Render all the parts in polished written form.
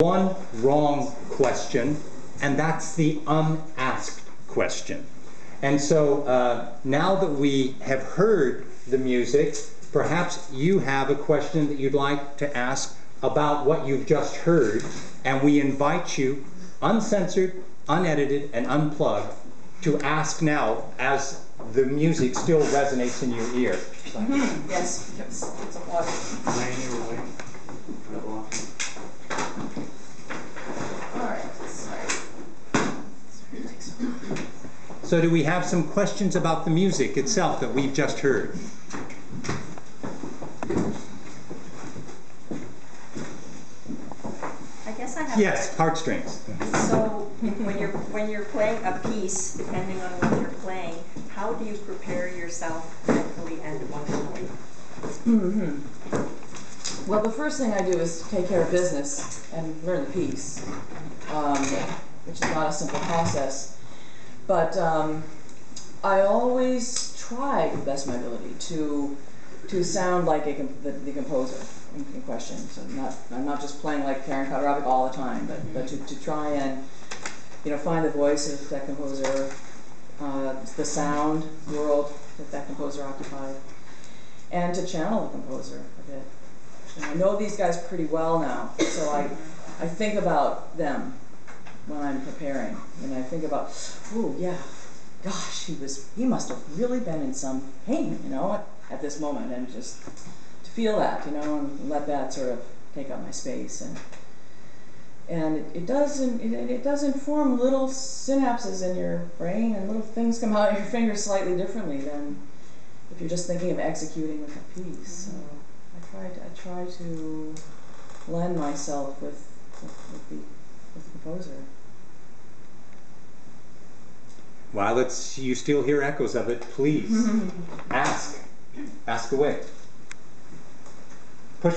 one wrong question, and that's the unasked question. And so now that we have heard the music, perhaps you have a question that you'd like to ask about what you've just heard, and we invite you, uncensored, unedited, and unplugged, to ask now as the music still resonates in your ear. Yes, it's a water. All right, sorry. So do we have some questions about the music itself that we've just heard? I guess I have. Yes, heartstrings. So when you're playing a piece, depending on what you're playing, how do you prepare yourself mentally and emotionally? Well, the first thing I do is take care of business and learn the piece, which is not a simple process. But I always try to the best of my ability to sound like the composer in question. So I'm not just playing like Karen Kaderavek all the time, but to try and find the voice of that composer, the sound world that composer occupied, and to channel the composer a bit. And I know these guys pretty well now, so I think about them when I'm preparing, and I think about, oh yeah, gosh, he must have really been in some pain, at this moment, and just to feel that, and let that sort of take up my space, and it does inform little synapses in your brain, and little things come out of your fingers slightly differently than if you're just thinking of executing with a piece. So I try to blend myself with the composer. While you still hear echoes of it, please ask away. Push.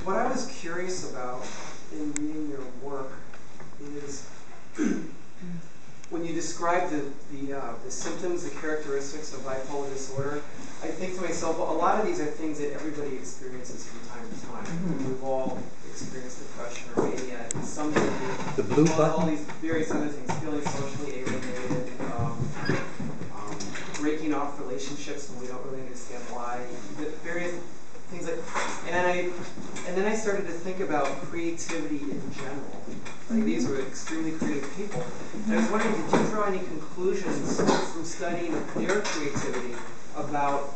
What I was curious about in reading your work is when you describe the symptoms, the characteristics of bipolar disorder, I think to myself, well, a lot of these are things that everybody experiences from time to time. We've all experienced depression or mania, and some the blue button. All these various other things, feeling socially alienated, breaking off relationships when we don't really understand why, the various things like, and then I started to think about creativity in general. Like, these were extremely creative people. And I was wondering, did you draw any conclusions from studying their creativity about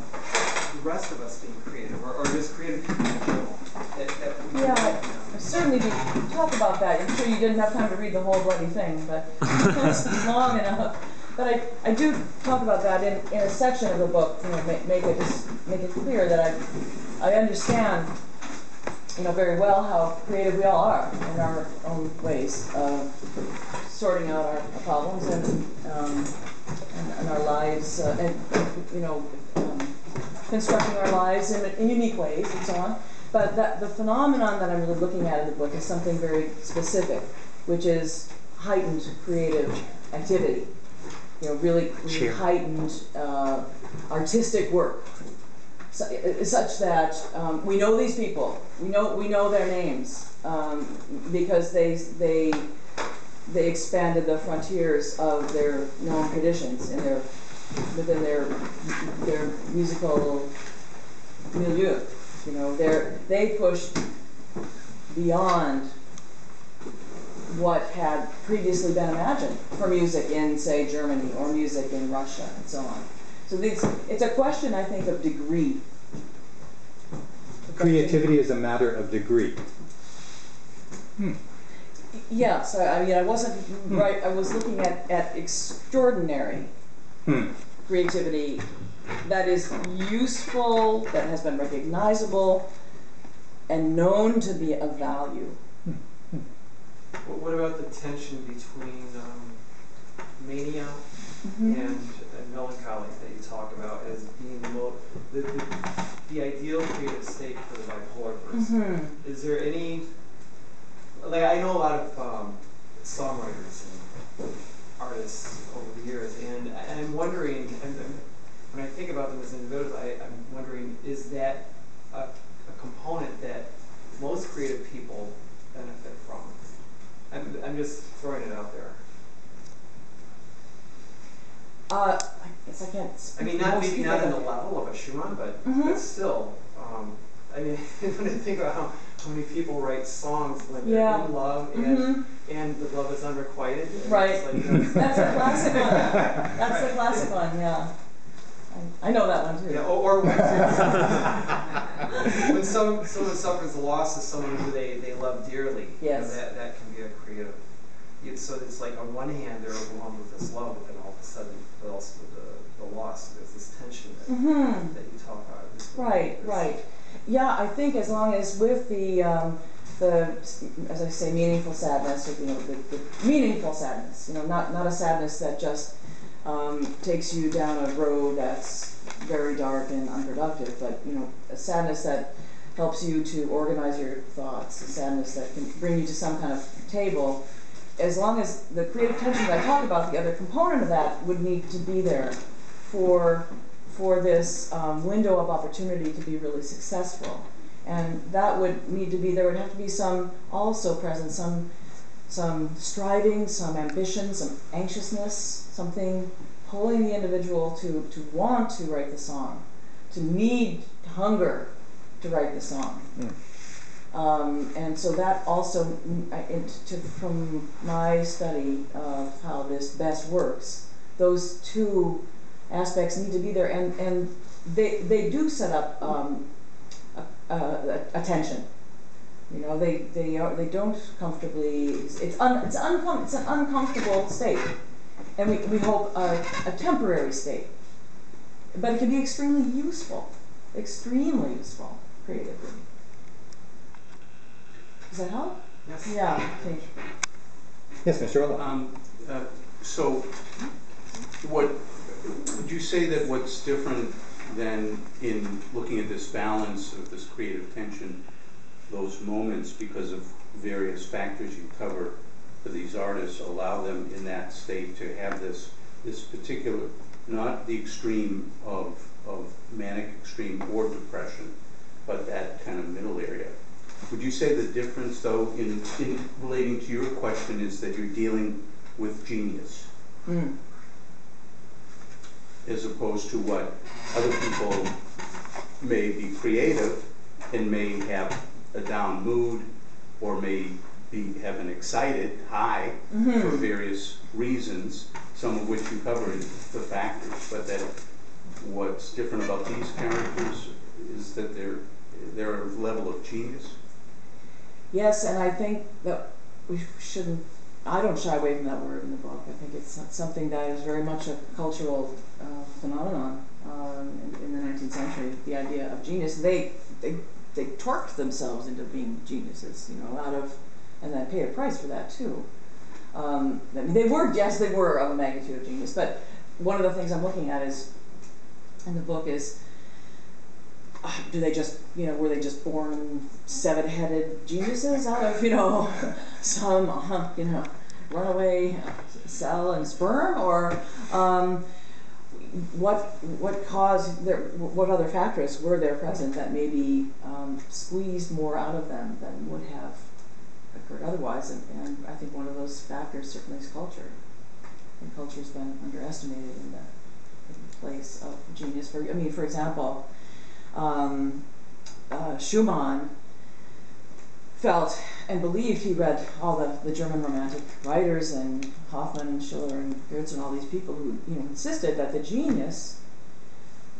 the rest of us being creative, or just creative people in general? I certainly did talk about that. I'm sure you didn't have time to read the whole bloody thing, but it's long enough. But I do talk about that in a section of the book, make it clear that I understand very well how creative we all are in our own ways of sorting out our problems and our lives, constructing our lives in unique ways and so on. But the phenomenon that I'm really looking at in the book is something very specific, which is heightened creative activity. Really heightened artistic work, such that we know these people. We know their names because they expanded the frontiers of their known traditions within their musical milieu. They pushed beyond what had previously been imagined for music in, say, Germany or music in Russia and so on. So it's a question, I think, of degree. Creativity is a matter of degree. Yes, I wasn't right. I was looking at extraordinary creativity that is useful, that has been recognizable, and known to be of value. What about the tension between mania and melancholy that you talk about as being the ideal creative state for the bipolar person? Is there any, I know a lot of songwriters and artists over the years, and I'm wondering, and when I think about them as individuals, I'm wondering, is that a component that most creative people benefit from? I'm just throwing it out there. I guess I can't speak I mean, for not most maybe people, not in but- the level of a Schumann, but Mhm. but still. I mean, when I think about how many people write songs when they're Yeah. in love Mhm. and the love is unrequited. And Right. It's like, That's a classic one. That's the classic one, yeah. I know that one too. yeah, or when someone suffers the loss of someone who they love dearly, Yes. that can be a creative. So it's like on one hand they're overwhelmed with this love, but then all of a sudden, also with the loss, there's this tension that Mhm. that you talk about. Right, right. Yeah, I think as long as with the as I say, meaningful sadness, or, the meaningful sadness, not a sadness that just takes you down a road that's very dark and unproductive, but a sadness that helps you to organize your thoughts, a sadness that can bring you to some kind of table. As long as the creative tension that I talked about, the other component of that would need to be there for this window of opportunity to be really successful. And that would need to be, there would have to be some also present, some striving, some ambition, some anxiousness, something pulling the individual to want to write the song, to need, to hunger to write the song. And so that also, from my study of how this best works, those two aspects need to be there, and they do set up a tension. They don't comfortably. It's an uncomfortable state, and we hope a temporary state, but it can be extremely useful creatively. Does that help? Yes. Yeah. Okay. Yes, Mr. Ola. So, would you say that what's different than in looking at this balance of this creative tension, those moments, because of various factors you cover for these artists, allow them in that state to have this particular, not the extreme of manic extreme or depression, but that kind of middle area? Would you say the difference, though, in relating to your question, is that you're dealing with genius, as opposed to what other people may be creative and may have a down mood, or may have an excited high for various reasons, some of which you cover in the factors, but that what's different about these characters is that they're a level of genius? Yes, and I think that we shouldn't, I don't shy away from that word in the book. I think it's something that is very much a cultural phenomenon in the 19th century, the idea of genius. They torqued themselves into being geniuses, and they paid a price for that too. I mean, they were of a magnitude of genius, but one of the things I'm looking at is, in the book, is do they just, were they just born seven-headed geniuses out of, some, runaway cell and sperm, or what caused what other factors were there present that maybe squeezed more out of them than would have occurred otherwise? And I think one of those factors certainly is culture. And culture's been underestimated in the place of genius. For example, Schumann felt and believed, he read all the German Romantic writers, and Hoffmann and Schiller and Goethe and all these people who insisted that the genius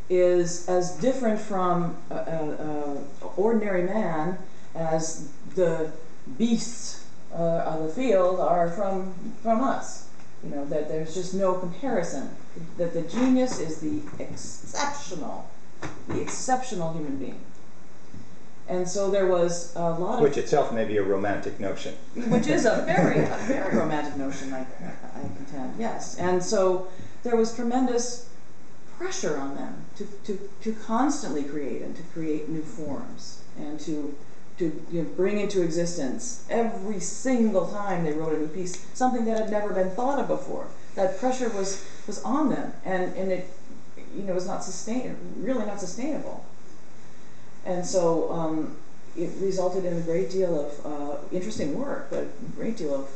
is as different from an ordinary man as the beasts of the field are from us. That there's just no comparison. That the genius is the exceptional human being. And so there was a lot of... Which itself may be a romantic notion. Which is a very romantic notion, I contend, yes. And so there was tremendous pressure on them to constantly create, and to create new forms, and to bring into existence every single time they wrote a new piece something that had never been thought of before. That pressure was on them, and it was not really not sustainable. And so it resulted in a great deal of interesting work, but a great deal of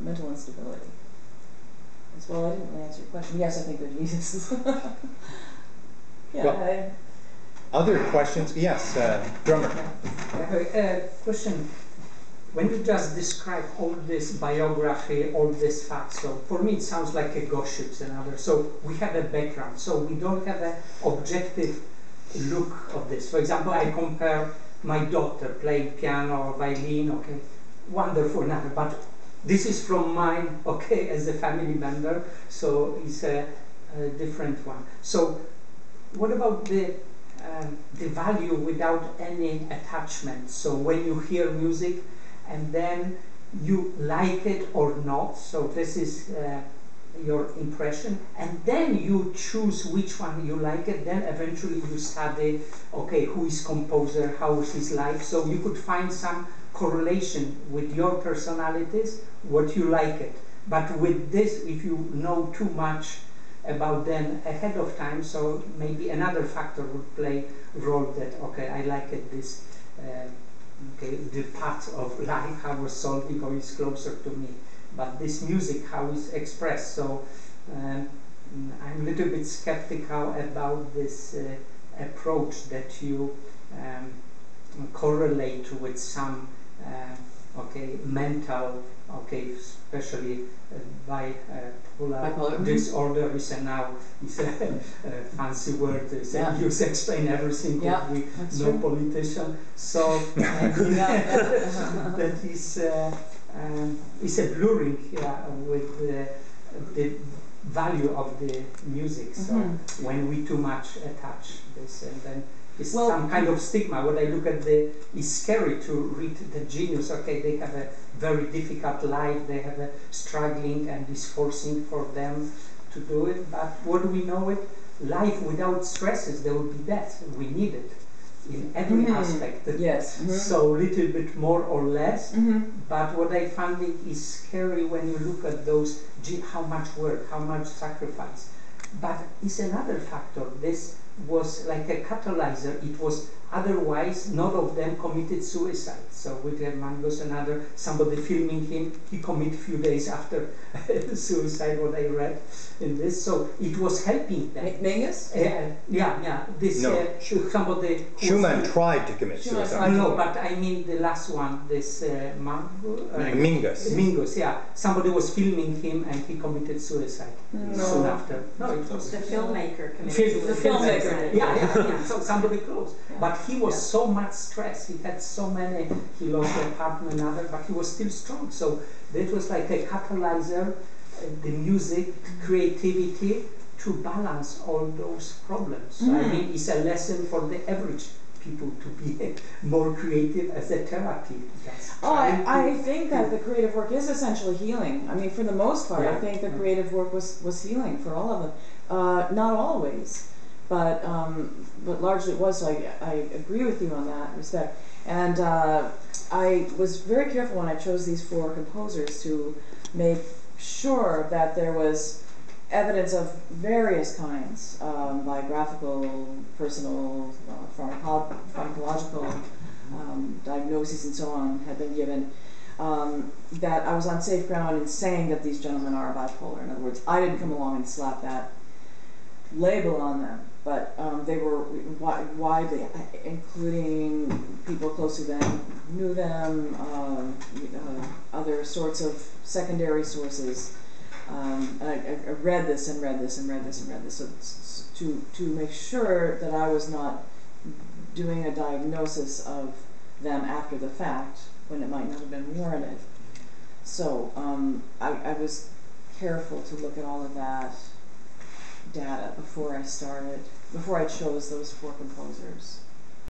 mental instability. As well, I didn't really answer your question. Yes, I think they're geniuses. Yeah. Well, other questions? Yes, drummer. Question. When you just describe all this biography, all this facts, so for me it sounds like a gossips and others. So we have a background, so we don't have an objective look of this. For example, I compare my daughter playing piano or violin, okay, wonderful, another, but this is from mine, okay, as a family member, so it's a different one. So what about the value without any attachment? So when you hear music and then you like it or not, so this is your impression, and then you choose which one you like it, then eventually you study, okay, who is composer, how is his life, so you could find some correlation with your personalities, what you like it. But with this, if you know too much about them ahead of time, so maybe another factor would play a role that, okay, I like it, this, okay, the path of life, how was solving, or is closer to me. But this music, how it's expressed, so I'm a little bit skeptical about this approach that you correlate with some okay, mental, okay, especially bipolar disorder is now is a fancy word. You explain everything, but we no true. Politician. So that is a blurring with the value of the music. So when we too much attach this, and then it's some kind of stigma. When I look at it's scary to read the genius. Okay, they have a very difficult life. They have a struggling, and it's forcing for them to do it. But what do we know? It life without stresses, there will be death. We need it in every aspect. Yes. So a little bit more or less. But what I find is scary when you look at those. How much work, how much sacrifice. But it's another factor. This was like a catalyzer. It was otherwise none of them committed suicide. So with Mangos, another somebody filming him, he committed a few days after suicide. What I read in this, so it was helping them. Mingus? Yeah. This somebody. Schumann tried to commit suicide. No, but I mean the last one. This Mingus. Mingus, yeah. Somebody was filming him and he committed suicide soon after. No, it was the filmmaker committed. The filmmaker. Yeah. So somebody close. Yeah. But he was so much stressed. He had so many. He lost a partner, another, but he was still strong. So that was like a catalyzer. The music, creativity to balance all those problems. So I mean, it's a lesson for the average people to be more creative as a therapy. I think that the creative work is essentially healing. I mean, for the most part, I think the creative work was healing for all of them. Not always, but largely it was. So I agree with you on that respect. And I was very careful when I chose these 4 composers to make sure that there was evidence of various kinds, biographical, personal, pharmacological diagnoses and so on had been given, that I was on safe ground in saying that these gentlemen are bipolar. In other words, I didn't come along and slap that label on them, but they were widely, including people close to them, knew them, other sorts of secondary sources. And I read this and read this and read this and read this to make sure that I was not doing a diagnosis of them after the fact when it might not have been warranted. So I was careful to look at all of that data before I chose those 4 composers.